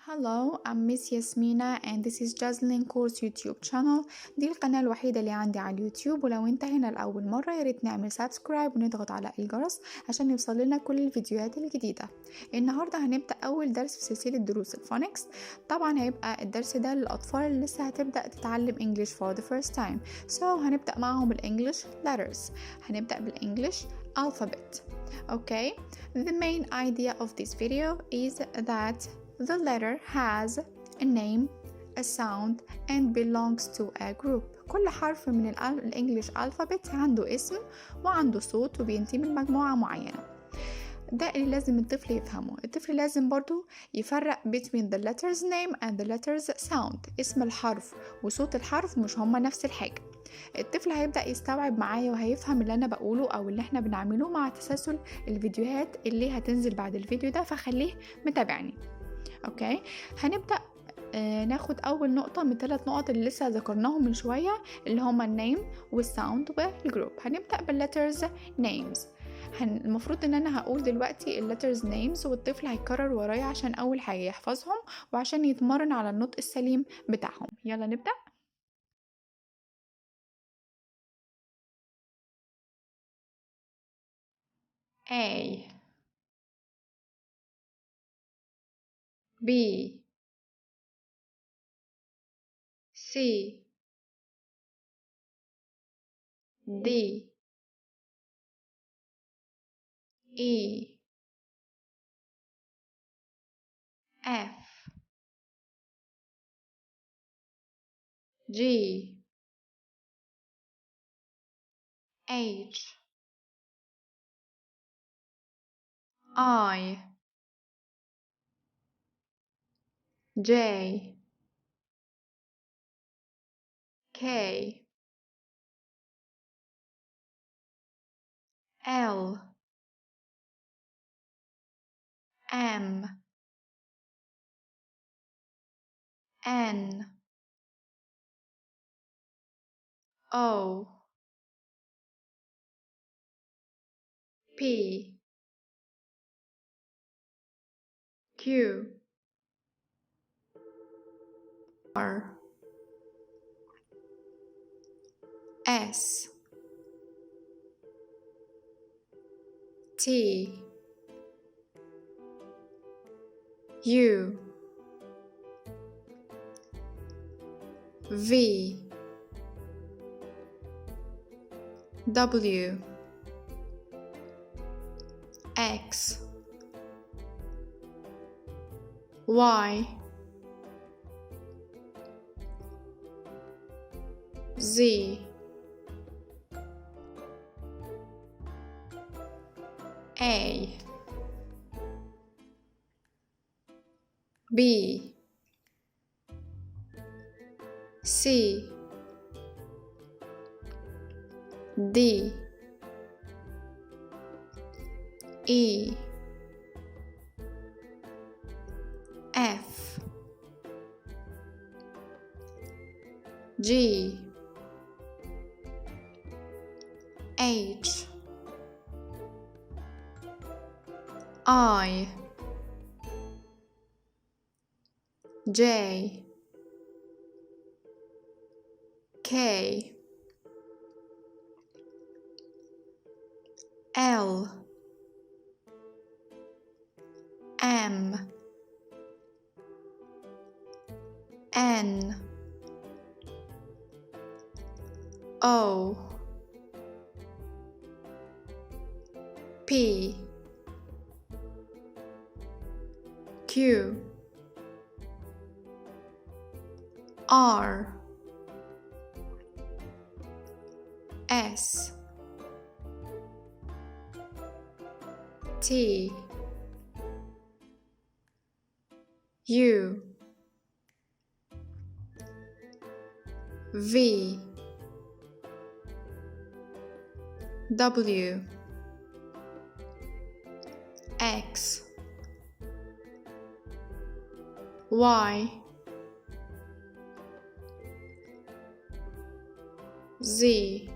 Hello, I'm Miss Yasmina and this is Jasline course YouTube channel. دي القناة الوحيدة اللي عندي على اليوتيوب، ولو انت هنا لأول مرة ياريت نعمل سبسكرايب ونضغط على الجرس عشان يوصل لنا كل الفيديوهات الجديدة. النهاردة هنبدأ أول درس في سلسلة دروس الفونكس. طبعا هيبقى الدرس ده للأطفال اللي لسه هتبدأ تتعلم English for the first time. So هنبدأ معهم الإنجليش letters. هنبدأ بالإنجليش alphabet. Okay, the main idea of this video is that the letter has a name, a sound, and belongs to a group. كل حرف من الإنجليش alphabet عنده اسم وعنده صوت وبينتمي لمجموعة معينة. ده اللي لازم الطفل يفهمه. الطفل لازم برضو يفرق between the letter's name and the letter's sound. اسم الحرف وصوت الحرف مش هما نفس الحاجة. الطفل هيبدأ يستوعب معايا وهيفهم اللي أنا بقوله أو اللي احنا بنعمله مع تسلسل الفيديوهات اللي هتنزل بعد الفيديو ده، فخليه متابعني. اوكي، هنبدأ ناخد أول نقطة من 3 نقط اللي لسه ذكرناهم من شوية، اللي هما النيم والساوند والجروب. هنبدأ باللترز نيمز. المفروض ان انا هقول دلوقتي اللترز نيمز والطفل هيكرر ورايا عشان اول حاجة يحفظهم وعشان يتمرن على النطق السليم بتاعهم. يلا نبدأ. A B C D E F G H I J K L M N O P Q R S T U V W X Y Z A B C D E F G H I J K L M N O P Q R S T U V W X Y Z.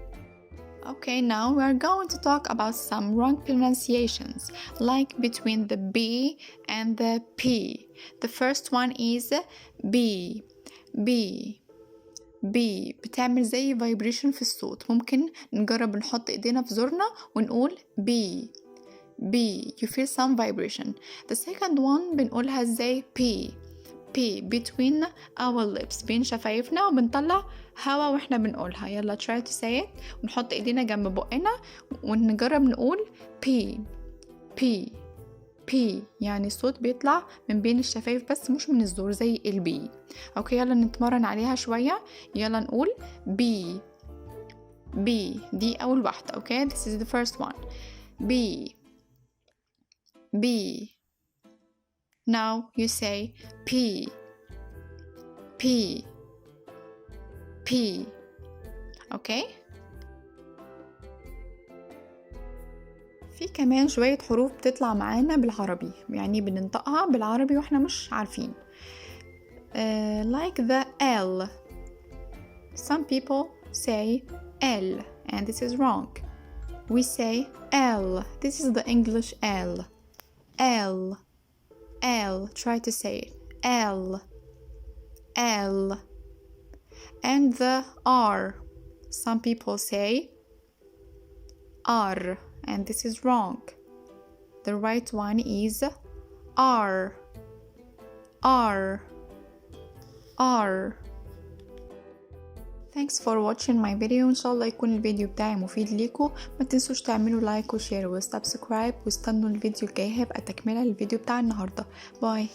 Okay, now we are going to talk about some wrong pronunciations, like between the B and the P. The first one is B. B. B بتعمل زي vibration في الصوت. ممكن نجرب نحط ايدينا في زورنا ونقول B. B. You feel some vibration. The second one بنقولها ازاي؟ P. P between our lips، بين شفايفنا، وبنطلع هوا واحنا بنقولها. يلا try to say it. ونحط ايدينا جنب بقنا ونجرب نقول P. P. P يعني الصوت بيطلع من بين الشفايف بس مش من الزور زي البي. اوكي يلا نتمرن عليها شوية. يلا نقول B. B دي أول واحدة. اوكي this is the first one. B. B. Now you say P. P. P. اوكي في كمان شوية حروف بتطلع معانا بالعربي، يعني بننطقها بالعربي واحنا مش عارفين. Like the L. Some people say L and this is wrong. We say L. This is the English L. L. L. Try to say it. L. L. And the R. Some people say R. And this is wrong. The right one is R. R. R. Thanks for watching my video. إن شاء الله يكون الفيديو بتاعي مفيد ليكم. ما تنسوش تعملوا لايك وشير وسبسكرايب، واستنوا الفيديو الجاي هيبقى تكملة للفيديو بتاع النهاردة. باي.